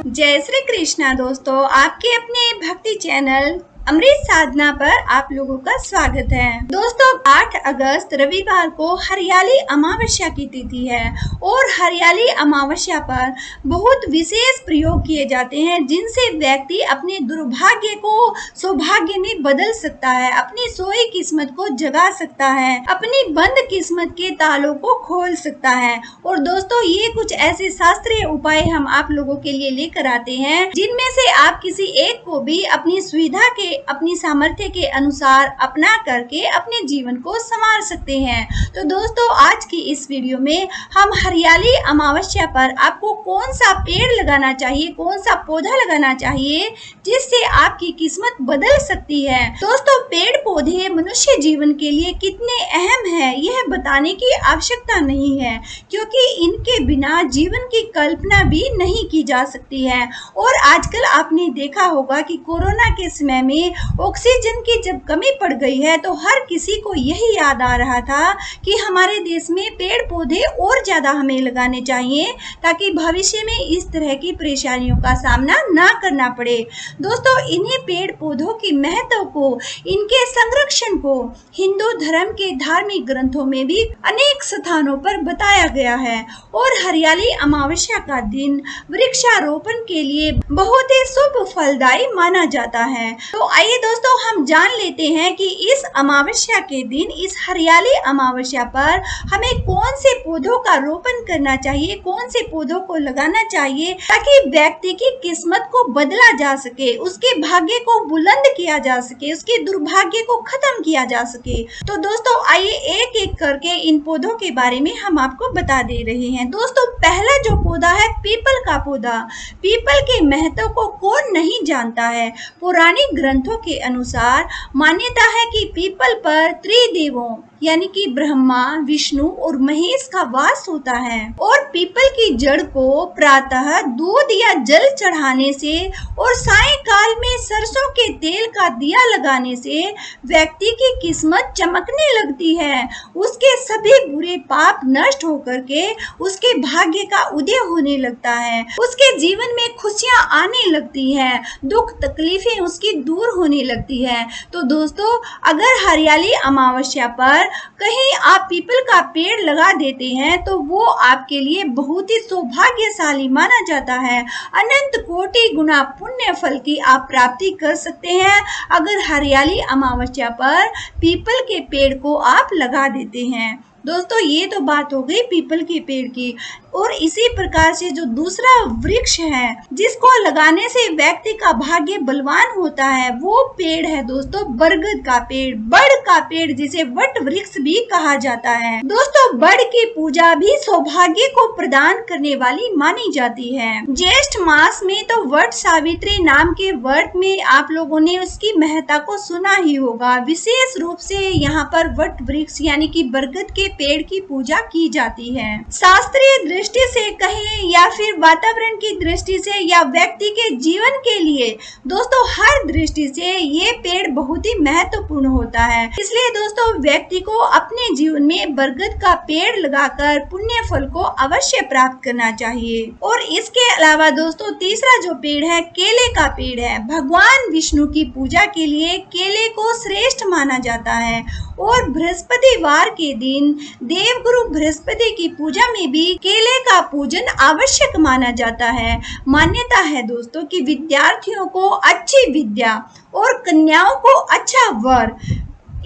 जय श्री कृष्णा दोस्तों, आपके अपने भक्ति चैनल अमृत साधना पर आप लोगों का स्वागत है। दोस्तों 8 अगस्त रविवार को हरियाली अमावस्या की तिथि है और हरियाली अमावस्या पर बहुत विशेष प्रयोग किए जाते हैं जिनसे व्यक्ति अपने दुर्भाग्य को सौभाग्य में बदल सकता है, अपनी सोई किस्मत को जगा सकता है, अपनी बंद किस्मत के तालों को खोल सकता है। और दोस्तों ये कुछ ऐसे शास्त्रीय उपाय हम आप लोगों के लिए लेकर आते हैं जिनमें से आप किसी एक को भी अपनी सुविधा के, अपनी सामर्थ्य के अनुसार अपना करके अपने जीवन को संवार सकते हैं। तो दोस्तों आज की इस वीडियो में हम हरियाली अमावस्या पर आपको कौन सा पेड़ लगाना चाहिए, कौन सा पौधा लगाना चाहिए जिससे आपकी किस्मत बदल सकती है। दोस्तों पेड़ पौधे मनुष्य जीवन के लिए कितने अहम है यह बताने की आवश्यकता नहीं है, क्योंकि इनके बिना जीवन की कल्पना भी नहीं की जा सकती है। और आजकल आपने देखा होगा कि कोरोना के समय में ऑक्सीजन की जब कमी पड़ गई है तो हर किसी को यही याद आ रहा था कि हमारे देश में पेड़ पौधे और ज्यादा हमें लगाने चाहिए ताकि भविष्य में इस तरह की परेशानियों का सामना ना करना पड़े। दोस्तों इन्हीं पेड़ पौधों की महत्व को, इनके संरक्षण को हिंदू धर्म के धार्मिक ग्रंथों में भी अनेक स्थानों पर बताया गया है। और हरियाली अमावस्या का दिन वृक्षारोपण के लिए बहुत ही शुभ फलदायी माना जाता है। तो आइए दोस्तों हम जान लेते हैं कि इस अमावस्या के दिन, इस हरियाली अमावस्या पर हमें कौन से पौधों का रोपण करना चाहिए, कौन से पौधों को लगाना चाहिए ताकि व्यक्ति की किस्मत को बदला जा सके, उसके भाग्य को बुलंद किया जा सके, उसके दुर्भाग्य को खत्म किया जा सके। तो दोस्तों आइए एक एक करके इन पौधों के बारे में हम आपको बता दे रहे हैं। दोस्तों पहला जो पौधा है पीपल का पौधा। पीपल के महत्व को कौन नहीं जानता है। पुरानी ग्रंथों के अनुसार मान्यता है कि पीपल पर त्रिदेवों यानी कि ब्रह्मा, विष्णु और महेश का वास होता है। और पीपल की जड़ को प्रातः दूध या जल चढ़ाने से और सायंकाल में सरसों के तेल का दिया लगाने से व्यक्ति की किस्मत चमकने लगती है, उसके सभी बुरे पाप नष्ट होकर के उसके भाग्य का उदय होने लगता है, उसके जीवन में खुशियां आने लगती हैं, दुख तकलीफें उसकी दूर होने लगती है। तो दोस्तों अगर हरियाली अमावस्या पर कहीं आप पीपल का पेड़ लगा देते हैं तो वो आपके लिए बहुत ही सौभाग्यशाली माना जाता है। अनंत कोटि गुना पुण्य फल की आप प्राप्ति कर सकते हैं अगर हरियाली अमावस्या पर पीपल के पेड़ को आप लगा देते हैं। दोस्तों ये तो बात हो गई पीपल के पेड़ की। और इसी प्रकार से जो दूसरा वृक्ष है जिसको लगाने से व्यक्ति का भाग्य बलवान होता है वो पेड़ है दोस्तों बरगद का पेड़, बड़ का पेड़ जिसे वट वृक्ष भी कहा जाता है। दोस्तों बड़ की पूजा भी सौभाग्य को प्रदान करने वाली मानी जाती है। ज्येष्ठ मास में तो वट सावित्री नाम के वट में आप लोगों ने उसकी महत्ता को सुना ही होगा। विशेष रूप से यहाँ पर वट वृक्ष यानी कि बरगद के पेड़ की पूजा की जाती है। शास्त्रीय दृष्टि से कहें या फिर वातावरण की दृष्टि से या व्यक्ति के जीवन के लिए दोस्तों हर दृष्टि से ये पेड़ बहुत ही महत्वपूर्ण होता है। इसलिए दोस्तों व्यक्ति को अपने जीवन में बरगद का पेड़ लगाकर पुण्य फल को अवश्य प्राप्त करना चाहिए। और इसके अलावा दोस्तों तीसरा जो पेड़ है केले का पेड़ है। भगवान विष्णु की पूजा के लिए केले को श्रेष्ठ माना जाता है और बृहस्पतिवार के दिन देवगुरु बृहस्पति की पूजा में भी केले का पूजन आवश्यक माना जाता है। मान्यता है दोस्तों कि विद्यार्थियों को अच्छी विद्या और कन्याओं को अच्छा वर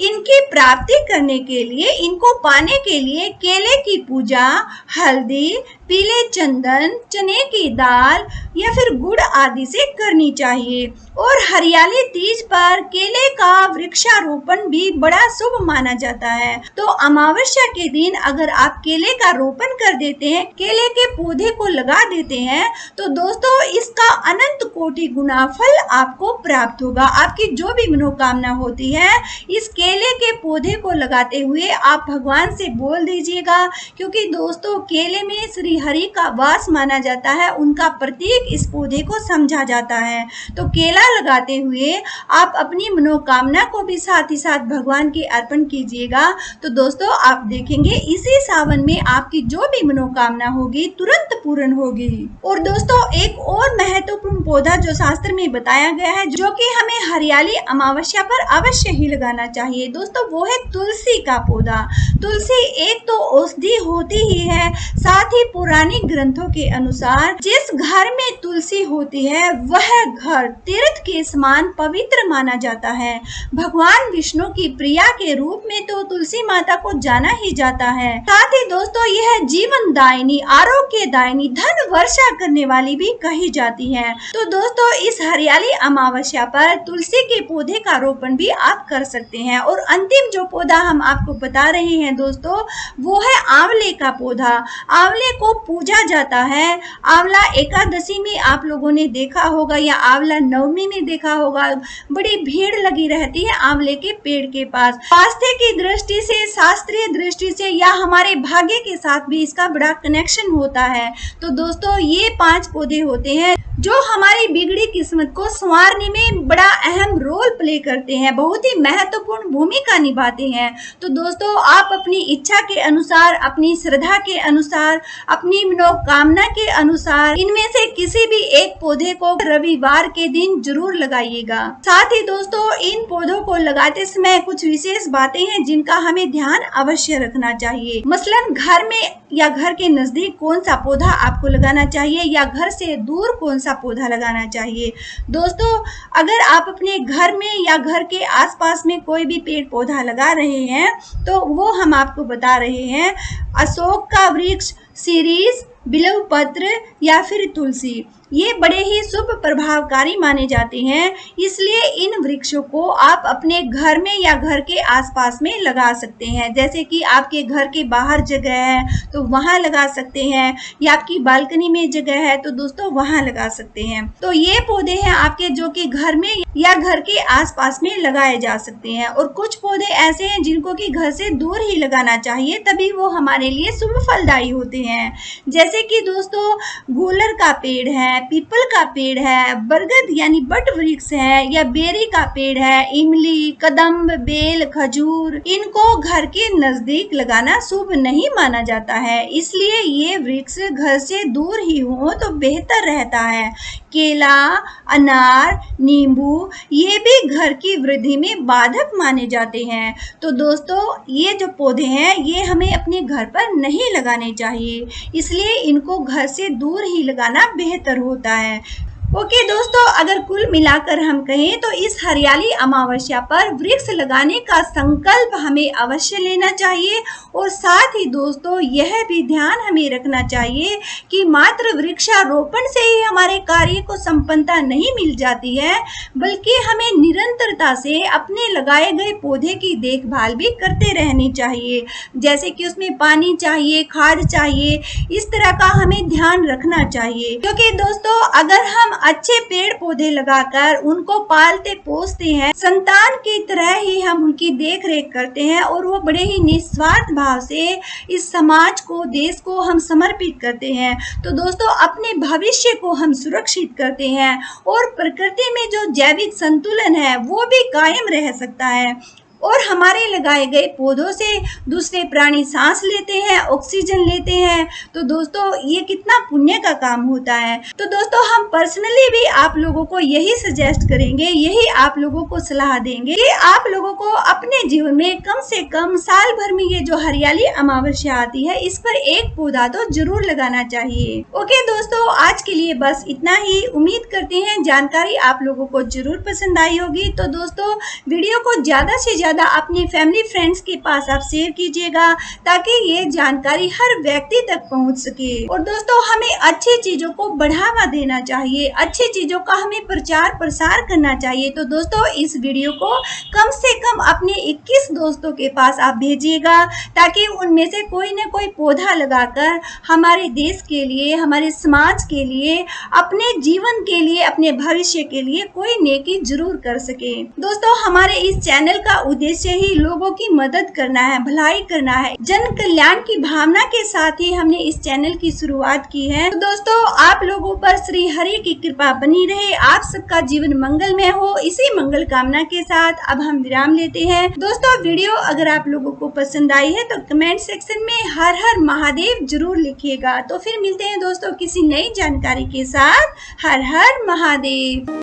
इनकी प्राप्ति करने के लिए, इनको पाने के लिए केले की पूजा हल्दी, पीले चंदन, चने की दाल या फिर गुड़ आदि से करनी चाहिए। और हरियाली तीज पर केले का वृक्षारोपण भी बड़ा शुभ माना जाता है। तो अमावस्या के दिन अगर आप केले का रोपण कर देते हैं, केले के पौधे को लगा देते हैं तो दोस्तों इसका अनंत कोटि गुना फल आपको प्राप्त होगा। आपकी जो भी मनोकामना होती है इस केले केले के पौधे को लगाते हुए आप भगवान से बोल दीजिएगा, क्योंकि दोस्तों केले में श्री हरि का वास माना जाता है, उनका प्रतीक इस पौधे को समझा जाता है। तो केला लगाते हुए आप अपनी मनोकामना को भी साथ ही साथ भगवान के अर्पण कीजिएगा। तो दोस्तों आप देखेंगे इसी सावन में आपकी जो भी मनोकामना होगी तुरंत पूर्ण होगी। और दोस्तों एक और महत्वपूर्ण पौधा जो शास्त्र में बताया गया है, जो कि हमें हरियाली अमावस्या पर अवश्य ही लगाना चाहिए दोस्तों, वो है तुलसी का पौधा। तुलसी एक तो औषधि होती ही है, साथ ही पौराणिक ग्रंथों के अनुसार जिस घर में तुलसी होती है वह घर तीर्थ के समान पवित्र माना जाता है। भगवान विष्णु की प्रिया के रूप में तो तुलसी माता को जाना ही जाता है। साथ ही दोस्तों यह जीवन दायिनी, आरोग्य दायिनी, धन वर्षा करने वाली भी कही जाती है। तो दोस्तों इस हरियाली अमावस्या पर तुलसी के पौधे का रोपण भी आप कर सकते हैं। और अंतिम जो पौधा हम आपको बता रहे हैं दोस्तों, वो है आंवले का पौधा। आंवले को पूजा जाता है। आंवला एकादशी में आप लोगों ने देखा होगा या आंवला नवमी में देखा होगा, बड़ी भीड़ लगी रहती है आंवले के पेड़ के पास। स्वास्थ्य की दृष्टि से, शास्त्रीय दृष्टि से या हमारे भाग्य के साथ भी इसका बड़ा कनेक्शन होता है। तो दोस्तों ये 5 पौधे होते हैं जो हमारी बिगड़ी किस्मत को संवारने में बड़ा अहम रोल प्ले करते हैं, बहुत ही महत्वपूर्ण भूमिका निभाते हैं। तो दोस्तों आप अपनी इच्छा के अनुसार, अपनी श्रद्धा के अनुसार, अपनी मनोकामना के अनुसार इनमें से किसी भी एक पौधे को रविवार के दिन जरूर लगाइएगा। साथ ही दोस्तों इन पौधों को लगाते समय कुछ विशेष बातें हैं जिनका हमें ध्यान अवश्य रखना चाहिए। मसलन घर में या घर के नजदीक कौन सा पौधा आपको लगाना चाहिए या घर से दूर कौन सा पौधा लगाना चाहिए। दोस्तों अगर आप अपने घर में या घर के आसपास में कोई भी पेड़ पौधा लगा रहे हैं तो वो हम आपको बता रहे हैं अशोक का वृक्ष, शीरीष, बिल्व पत्र या फिर तुलसी। ये बड़े ही शुभ प्रभावकारी माने जाते हैं, इसलिए इन वृक्षों को आप अपने घर में या घर के आसपास में लगा सकते हैं। जैसे कि आपके घर के बाहर जगह है तो वहां लगा सकते हैं, या आपकी बालकनी में जगह है तो दोस्तों वहां लगा सकते हैं। तो ये पौधे हैं आपके जो कि घर में या घर के आसपास में लगाए जा सकते हैं। और कुछ पौधे ऐसे हैं जिनको कि घर से दूर ही लगाना चाहिए, तभी वो हमारे लिए शुभ फलदायी होते हैं। जैसे कि दोस्तों गूलर का पेड़ है, पीपल का पेड़ है, बरगद यानी बट वृक्ष है, या बेरी का पेड़ है, इमली, कदम्ब, बेल, खजूर, इनको घर के नजदीक लगाना शुभ नहीं माना जाता है, इसलिए ये वृक्ष घर से दूर ही हो तो बेहतर रहता है। केला, अनार, नींबू ये भी घर की वृद्धि में बाधक माने जाते हैं। तो दोस्तों ये जो पौधे हैं ये हमें अपने घर पर नहीं लगाने चाहिए, इसलिए इनको घर से दूर ही लगाना बेहतर होता है। ओके दोस्तों, अगर कुल मिलाकर हम कहें तो इस हरियाली अमावस्या पर वृक्ष लगाने का संकल्प हमें अवश्य लेना चाहिए। और साथ ही दोस्तों यह भी ध्यान हमें रखना चाहिए कि मात्र वृक्षारोपण से ही हमारे कार्य को संपन्नता नहीं मिल जाती है, बल्कि हमें निरंतरता से अपने लगाए गए पौधे की देखभाल भी करते रहनी चाहिए। जैसे कि उसमें पानी चाहिए, खाद चाहिए, इस तरह का हमें ध्यान रखना चाहिए। क्योंकि दोस्तों अगर हम अच्छे पेड़ पौधे लगाकर उनको पालते पोसते हैं, संतान की तरह ही हम उनकी देख रेख करते हैं और वो बड़े ही निस्वार्थ भाव से इस समाज को, देश को हम समर्पित करते हैं, तो दोस्तों अपने भविष्य को हम सुरक्षित करते हैं और प्रकृति में जो जैविक संतुलन है वो भी कायम रह सकता है। और हमारे लगाए गए पौधों से दूसरे प्राणी सांस लेते हैं, ऑक्सीजन लेते हैं, तो दोस्तों ये कितना पुण्य का काम होता है। तो दोस्तों हम पर्सनली भी आप लोगों को यही सजेस्ट करेंगे, यही आप लोगों को सलाह देंगे कि आप लोगों को अपने जीवन में कम से कम साल भर में ये जो हरियाली अमावस्या आती है इस पर एक पौधा तो जरूर लगाना चाहिए। ओके दोस्तों, आज के लिए बस इतना ही। उम्मीद करते हैं जानकारी आप लोगों को जरूर पसंद आई होगी। तो दोस्तों वीडियो को ज्यादा से ज्यादा अपनी फैमिली फ्रेंड्स के पास आप शेयर कीजिएगा ताकि ये जानकारी हर व्यक्ति तक पहुंच सके। और दोस्तों हमें अच्छी चीजों को बढ़ावा देना चाहिए, अच्छी चीजों का हमें प्रचार प्रसार करना चाहिए। तो दोस्तों इस वीडियो को कम से कम अपने 21 दोस्तों के पास आप भेजिएगा ताकि उनमें से कोई न कोई पौधा लगाकर हमारे देश के लिए, हमारे समाज के लिए, अपने जीवन के लिए, अपने भविष्य के लिए कोई नेकी जरूर कर सके। दोस्तों हमारे इस चैनल का उद्देश्य ही लोगों की मदद करना है, भलाई करना है। जन कल्याण की भावना के साथ ही हमने इस चैनल की शुरुआत की है। तो दोस्तों, आप लोगों पर श्री हरि की कृपा बनी रहे, आप सबका जीवन मंगलमय हो, इसी मंगल कामना के साथ अब हम विराम लेते हैं। दोस्तों, वीडियो अगर आप लोगों को पसंद आई है तो कमेंट सेक्शन में हर हर महादेव जरूर लिखिएगा। तो फिर मिलते हैं दोस्तों किसी नई जानकारी के साथ। हर हर महादेव।